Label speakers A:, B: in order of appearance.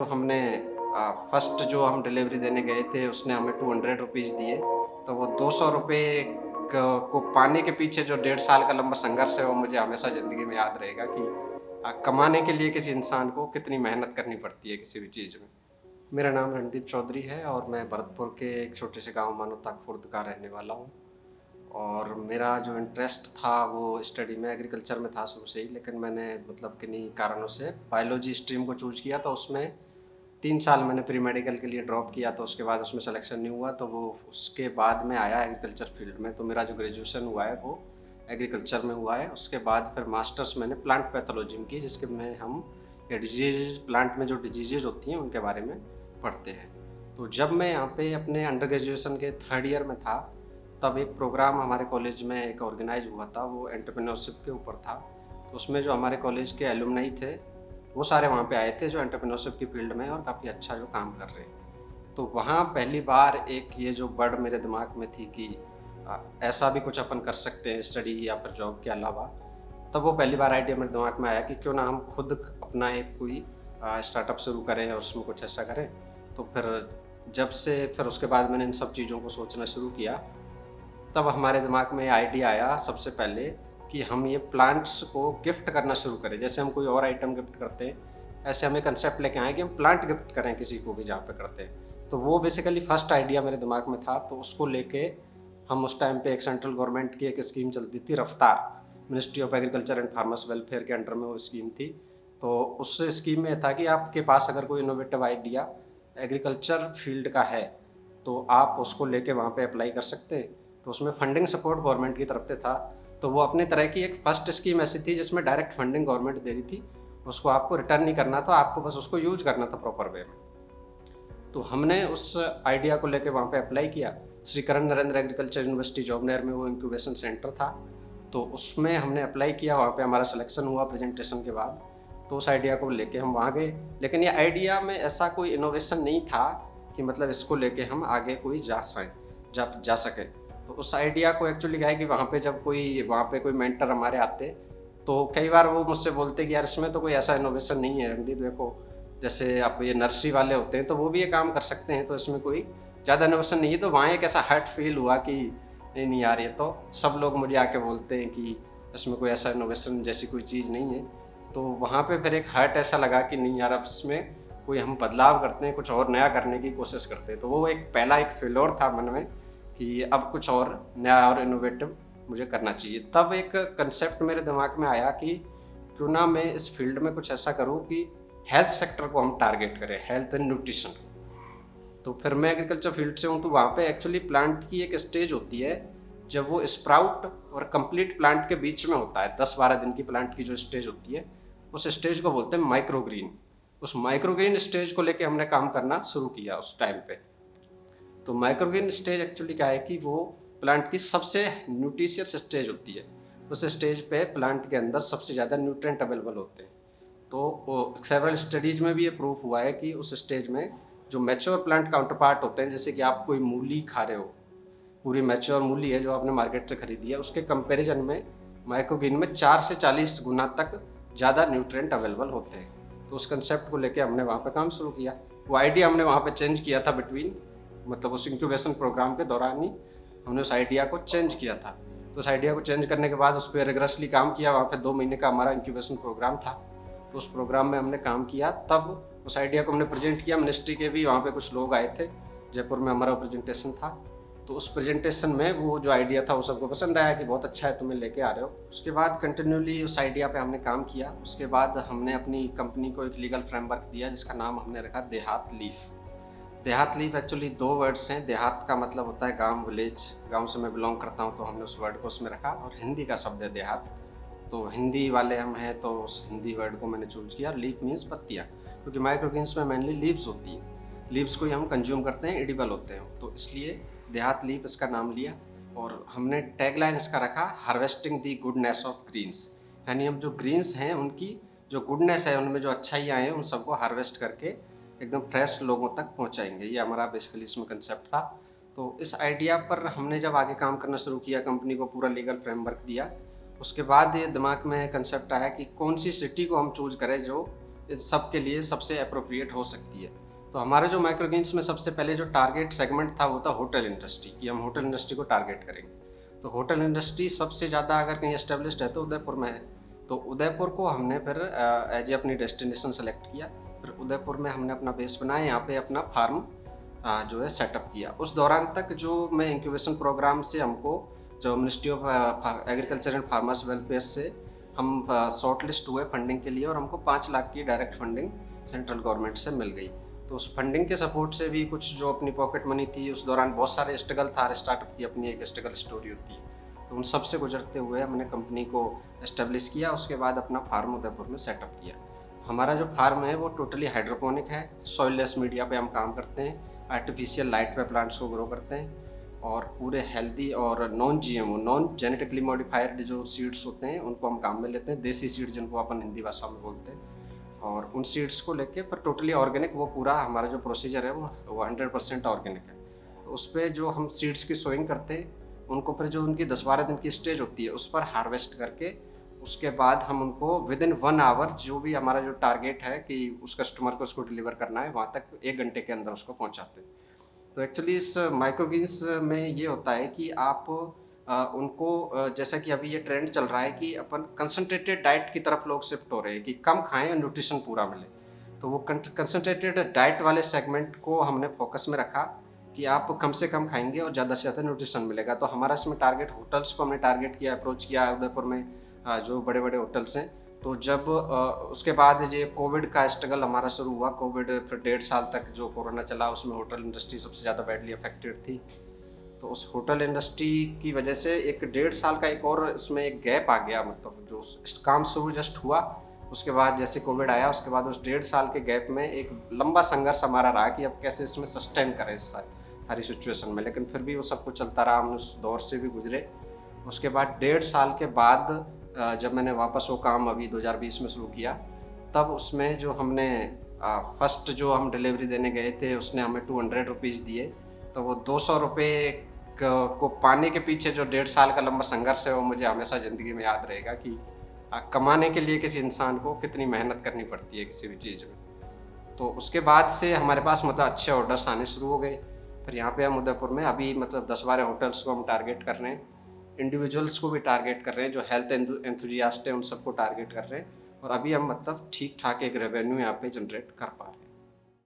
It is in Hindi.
A: तो हमने फर्स्ट जो हम डिलीवरी देने गए थे उसने हमें 200 रुपीज़ दिए। तो वो 200 रुपए को पाने के पीछे जो 1.5 साल का लंबा संघर्ष है वो मुझे हमेशा ज़िंदगी में याद रहेगा कि कमाने के लिए किसी इंसान को कितनी मेहनत करनी पड़ती है किसी भी चीज़ में। मेरा नाम रणदीप चौधरी है और मैं भरतपुर के एक छोटे से गाँव मानवता खुर्द का रहने वाला हूँ। और मेरा जो इंटरेस्ट था वो स्टडी में एग्रीकल्चर में था शुरू से ही, लेकिन मैंने मतलब किन्हीं कारणों से बायोलॉजी स्ट्रीम को चूज़ किया। तो उसमें 3 साल मैंने प्री मेडिकल के लिए ड्रॉप किया, तो उसके बाद उसमें सिलेक्शन नहीं हुआ, तो वो उसके बाद में आया एग्रीकल्चर फील्ड में। तो मेरा जो ग्रेजुएशन हुआ है वो एग्रीकल्चर में हुआ है। उसके बाद फिर मास्टर्स मैंने प्लांट पैथोलॉजी में की, जिसके में हम डिजीज़ प्लांट में जो डिजीज़ेज़ होती हैं उनके बारे में पढ़ते हैं। तो जब मैं यहाँ पे अपने अंडर ग्रेजुएशन के 3rd ईयर में था, तब एक प्रोग्राम हमारे कॉलेज में एक ऑर्गेनाइज़ हुआ था, वो एंटरप्रेन्योरशिप के ऊपर था। तो उसमें जो हमारे कॉलेज के एलुमनाई थे, वो सारे वहाँ पे आए थे जो एंटरप्रेन्योरशिप की फ़ील्ड में और काफ़ी अच्छा जो काम कर रहे हैं। तो वहाँ पहली बार एक ये जो बड़ मेरे दिमाग में थी कि ऐसा भी कुछ अपन कर सकते हैं स्टडी या फिर जॉब के अलावा। तब वो पहली बार आइडिया मेरे दिमाग में आया कि क्यों ना हम खुद अपना एक कोई स्टार्टअप शुरू करें और उसमें कुछ ऐसा करें। तो फिर उसके बाद मैंने इन सब चीज़ों को सोचना शुरू किया। तब हमारे दिमाग में आइडिया आया सबसे पहले कि हम ये प्लांट्स को गिफ्ट करना शुरू करें। जैसे हम कोई और आइटम गिफ्ट करते हैं, ऐसे हम एक कंसेप्ट लेके आए कि हम प्लांट गिफ्ट करें किसी को भी जहाँ पे करते हैं। तो वो बेसिकली फर्स्ट आइडिया मेरे दिमाग में था। तो उसको लेके हम उस टाइम पे एक सेंट्रल गवर्नमेंट की एक स्कीम चलती थी रफ्तार, ministry of agriculture and farmers welfare के अंडर में वो स्कीम थी। तो उस स्कीम में था कि आपके पास अगर कोई इनोवेटिव आइडिया एग्रीकल्चर फील्ड का है तो आप उसको लेके वहाँ पे अप्लाई कर सकते हैं। तो उसमें फंडिंग सपोर्ट गवर्नमेंट की तरफ से था। तो वो अपने तरह की एक फर्स्ट स्कीम ऐसी थी जिसमें डायरेक्ट फंडिंग गवर्नमेंट दे रही थी। उसको आपको रिटर्न नहीं करना था, आपको बस उसको यूज करना था प्रॉपर वे में। तो हमने उस आइडिया को लेके वहाँ पे अप्लाई किया। श्री करण नरेंद्र एग्रीकल्चर यूनिवर्सिटी जॉबनेर में वो इंक्यूबेशन सेंटर था। तो उसमें हमने अप्लाई किया, वहाँ पे हमारा सिलेक्शन हुआ प्रेजेंटेशन के बाद। तो उस आइडिया को लेके हम वहाँ गए, लेकिन ये आइडिया में ऐसा कोई इनोवेशन नहीं था कि मतलब इसको लेके हम आगे कोई जा सके। तो उस आइडिया को एक्चुअली क्या है कि वहाँ पे कोई मेंटर हमारे आते, तो कई बार वो मुझसे बोलते कि यार इसमें तो कोई ऐसा इनोवेशन नहीं है रणदीप, देखो जैसे आप ये नर्सरी वाले होते हैं तो वो भी ये काम कर सकते हैं, तो इसमें कोई ज़्यादा इनोवेशन नहीं है। तो वहाँ एक ऐसा हर्ट फील हुआ कि नहीं नहीं यार, ये तो सब लोग मुझे आके बोलते हैं कि इसमें कोई ऐसा इनोवेशन जैसी कोई चीज़ नहीं है। तो वहाँ पे फिर एक हर्ट ऐसा लगा कि नहीं यार, अब इसमें कोई हम बदलाव करते हैं, कुछ और नया करने की कोशिश करते हैं। तो वो एक पहला एक फेल्योर था मन में कि अब कुछ और नया और इनोवेटिव मुझे करना चाहिए। तब एक कंसेप्ट मेरे दिमाग में आया कि क्यों ना मैं इस फील्ड में कुछ ऐसा करूं कि हेल्थ सेक्टर को हम टारगेट करें, हेल्थ एंड न्यूट्रिशन। तो फिर मैं एग्रीकल्चर फील्ड से हूँ, तो वहाँ पे एक्चुअली प्लांट की एक स्टेज होती है जब वो स्प्राउट और कंप्लीट प्लांट के बीच में होता है। 10-12 दिन की प्लांट की जो स्टेज होती है, उस स्टेज को बोलते हैं माइक्रोग्रीन। उस माइक्रोग्रीन स्टेज को लेके हमने काम करना शुरू किया उस टाइम पे। तो माइक्रोग्रीन स्टेज एक्चुअली क्या है कि वो प्लांट की सबसे न्यूट्रिशियस स्टेज होती है। उस स्टेज पे प्लांट के अंदर सबसे ज़्यादा न्यूट्रिएंट अवेलेबल होते हैं। तो सेवरल स्टडीज़ में भी ये प्रूफ हुआ है कि उस स्टेज में जो मैच्योर प्लांट काउंटर पार्ट होते हैं, जैसे कि आप कोई मूली खा रहे हो, पूरी मैच्योर मूली है जो आपने मार्केट से खरीदी है, उसके कंपैरिजन में माइक्रोग्रीन में 4 से 40 गुना तक ज़्यादा न्यूट्रिएंट अवेलेबल होते हैं। तो उस कंसेप्ट को लेके हमने वहाँ पे काम शुरू किया। वो आइडिया हमने वहाँ पे चेंज किया था मतलब उस इंक्यूबेशन प्रोग्राम के दौरान ही हमने उस आइडिया को चेंज किया था। तो उस आइडिया को चेंज करने के बाद उस पर रिगरसली काम किया। वहाँ पे 2 महीने का हमारा इंक्यूबेशन प्रोग्राम था। तो उस प्रोग्राम में हमने काम किया, तब उस आइडिया को हमने प्रेजेंट किया। मिनिस्ट्री के भी वहाँ पे कुछ लोग आए थे, जयपुर में हमारा प्रेजेंटेशन था। तो उस प्रेजेंटेशन में वो जो आइडिया था वो सबको पसंद आया कि बहुत अच्छा है, तुम्हें लेके आ रहे हो। उसके बाद कंटिन्यूली उस आइडिया पे हमने काम किया। उसके बाद हमने अपनी कंपनी को एक लीगल फ्रेमवर्क दिया जिसका नाम हमने रखा देहात लीफ। देहात लीफ एक्चुअली 2 वर्ड्स हैं। देहात का मतलब होता है गांव, विलेज, गांव से मैं बिलोंग करता हूं, तो हमने उस वर्ड को उसमें रखा। और हिंदी का शब्द है देहात, तो हिंदी वाले हम हैं तो उस हिंदी वर्ड को मैंने चूज किया। लीफ मीन्स पत्तियाँ, क्योंकि माइक्रोग्रीन्स में मेनली लीव्स होती हैं। लीव्स को ही हम कंज्यूम करते हैं, एडिबल होते हैं, तो इसलिए देहात लीफ इसका नाम लिया। और हमने टैगलाइन इसका रखा harvesting the goodness of greens, यानी हम जो ग्रीन्स हैं उनकी जो गुडनेस है, उनमें जो अच्छाइयाँ हैं, उन सबको हार्वेस्ट करके एकदम फ्रेश लोगों तक पहुंचाएंगे। ये हमारा बेसिकली इसमें कंसेप्ट था। तो इस आइडिया पर हमने जब आगे काम करना शुरू किया, कंपनी को पूरा लीगल फ्रेमवर्क दिया, उसके बाद ये दिमाग में कंसेप्ट आया कि कौन सी सिटी को हम चूज करें जो इन सब के लिए सबसे अप्रोप्रिएट हो सकती है। तो हमारे जो माइक्रो गेन्स में सबसे पहले जो टारगेट सेगमेंट था वो था होटल इंडस्ट्री, कि हम होटल इंडस्ट्री को टारगेट करेंगे। तो होटल इंडस्ट्री सबसे ज़्यादा अगर कहीं एस्टेब्लिश्ड है तो उदयपुर में है। तो उदयपुर को हमने फिर एज ए अपनी डेस्टिनेशन सेलेक्ट किया। फिर उदयपुर में हमने अपना बेस बनाया, यहाँ पे अपना फार्म जो है सेटअप किया। उस दौरान तक जो मैं इंक्यूबेशन प्रोग्राम से हमको जो ministry of agriculture and farmers welfare से हम शॉर्ट लिस्ट हुए फंडिंग के लिए, और हमको 5 लाख की डायरेक्ट फंडिंग सेंट्रल गवर्नमेंट से मिल गई। तो उस फंडिंग के सपोर्ट से भी कुछ जो अपनी पॉकेट मनी थी, उस दौरान बहुत सारे स्ट्रगल था, स्टार्टअप की अपनी एक स्ट्रगल स्टोरी होती है, तो उन सब से गुजरते हुए हमने कंपनी को एस्टेब्लिश किया। उसके बाद अपना फार्म उदयपुर में सेटअप किया। हमारा जो फार्म है वो टोटली हाइड्रोपोनिक है, सॉइल लेस मीडिया पे हम काम करते हैं, आर्टिफिशियल लाइट पे प्लांट्स को ग्रो करते हैं, और पूरे हेल्दी और non GMO, non genetically modified जो सीड्स होते हैं उनको हम काम में लेते हैं, देसी सीड्स जिनको अपन हिंदी भाषा में बोलते हैं। और उन सीड्स को लेके पर टोटली ऑर्गेनिक, वो पूरा हमारा जो प्रोसीजर है वो 100% ऑर्गेनिक है। तो उस पर जो हम सीड्स की सोइंग करते हैं, उनको फिर जो उनकी 10-12 दिन की स्टेज होती है उस पर हार्वेस्ट करके, उसके बाद हम उनको विदिन 1 आवर, जो भी हमारा जो टारगेट है कि उस कस्टमर को उसको डिलीवर करना है, वहाँ तक 1 घंटे के अंदर उसको पहुँचाते हैं। तो एक्चुअली इस माइक्रोग्रीन्स में ये होता है कि आप उनको जैसा कि अभी ये ट्रेंड चल रहा है कि अपन कंसंट्रेटेड डाइट की तरफ लोग शिफ्ट हो रहे हैं कि कम खाएं और न्यूट्रिशन पूरा मिले। तो वो कंसंट्रेटेड डाइट वाले सेगमेंट को हमने फोकस में रखा कि आप कम से कम खाएंगे और ज़्यादा से ज़्यादा न्यूट्रिशन मिलेगा। तो हमारा इसमें टारगेट होटल्स को हमने टारगेट किया, अप्रोच किया उदयपुर में जो बड़े बड़े होटल्स हैं। तो जब उसके बाद ये कोविड का स्ट्रगल हमारा शुरू हुआ, कोविड फिर 1.5 साल तक जो कोरोना चला उसमें होटल इंडस्ट्री सबसे ज़्यादा बैडली अफेक्टेड थी। तो उस होटल इंडस्ट्री की वजह से एक 1.5 साल का एक और इसमें एक गैप आ गया, मतलब जो काम शुरू जस्ट हुआ उसके बाद जैसे कोविड आया, उसके बाद उस 1.5 साल के गैप में एक लंबा संघर्ष हमारा रहा कि अब कैसे इसमें सस्टेन करें इस सारी सिचुएशन में। लेकिन फिर भी वो सब कुछ चलता रहा, हम उस दौर से भी गुजरे। उसके बाद 1.5 साल के बाद जब मैंने वापस वो काम अभी 2020 में शुरू किया, तब उसमें जो हमने फर्स्ट जो हम डिलीवरी देने गए थे उसने हमें 200 रुपीज़ दिए। तो वो 200 रुपये को पाने के पीछे जो 1.5 साल का लंबा संघर्ष है वो मुझे हमेशा ज़िंदगी में याद रहेगा कि कमाने के लिए किसी इंसान को कितनी मेहनत करनी पड़ती है किसी भी चीज़ में। तो उसके बाद से हमारे पास मतलब अच्छे ऑर्डर्स आने शुरू हो गए। फिर यहाँ पे हम उदयपुर में अभी मतलब 10-12 होटल्स को हम टारगेट कर रहे हैं, इंडिविजुअल्स को भी टारगेट कर रहे हैं, जो हेल्थ एंथुजियास्ट हैं उन सबको टारगेट कर रहे हैं, और अभी हम मतलब ठीक ठाक एक रेवेन्यू यहाँ पे जनरेट कर पा रहे हैं।